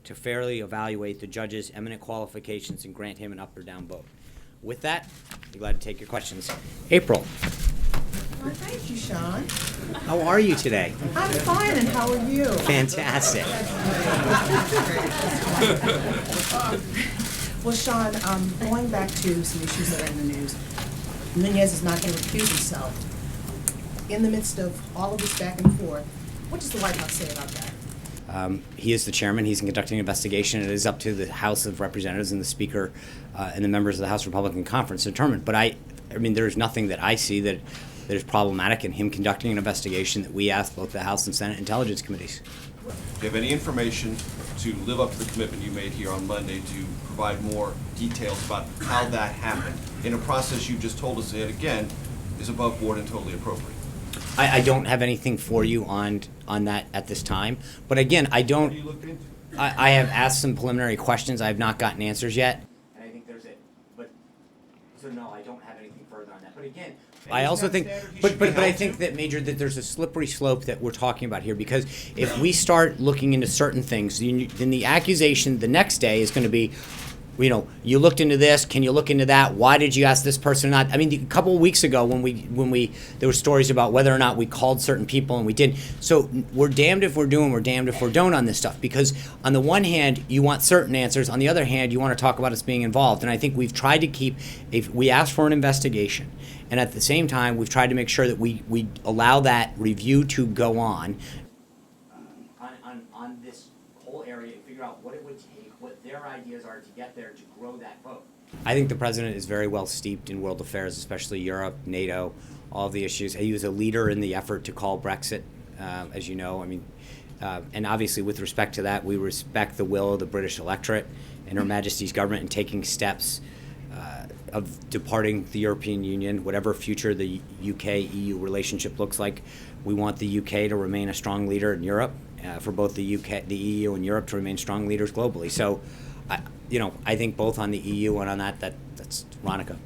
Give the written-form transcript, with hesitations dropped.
to fairly evaluate the judge's eminent qualifications and grant him an up or down vote. With that, I'd be glad to take your questions. April. Well, thank you, Sean. How are you today? I'm fine, and how are you? Fantastic. Well, Sean, going back to some issues that are in the news, Nunez is not going to recuse himself. In the midst of all of this back and forth, what does the White House say about that? He is the chairman. He's conducting an investigation. It is up to the House of Representatives and the Speaker and the members of the House Republican Conference to determine. But I mean, there's nothing that I see that is problematic in him conducting an investigation that we asked both the House and Senate Intelligence Committees. Do you have any information to live up to the commitment you made here on Monday to provide more details about how that happened in a process you just told us that, again, is above board and totally appropriate? I don't have anything for you on that at this time. But again, I don't. What are you looking into? I have asked some preliminary questions. I have not gotten answers yet. And I think there's it. But so no, I don't have anything further on that. But again, I also think, but I think that, Major, that there's a slippery slope that we're talking about here, because if we start looking into certain things, then the accusation the next day is going to be, you know, you looked into this. Can you look into that? Why did you ask this person or not? I mean, a couple of weeks ago when there were stories about whether or not we called certain people and we didn't. So we're damned if we're doing, we're damned if we don't on this stuff. Because on the one hand, you want certain answers. On the other hand, you want to talk about us being involved. And I think we've tried to keep. If we asked for an investigation, and at the same time, we've tried to make sure that we allow that review to go on this whole area and figure out what it would take, what their ideas are to get there to grow that vote. I think the president is very well steeped in world affairs, especially Europe, NATO, all of the issues. He was a leader in the effort to call Brexit, as you know. I mean, and obviously with respect to that, we respect the will of the British electorate and Her Majesty's government in taking steps of departing the European Union, whatever future the UK-EU relationship looks like. We want the UK to remain a strong leader in Europe, for both the UK, the EU, and Europe to remain strong leaders globally. So, I think both on the EU and on that's Veronica.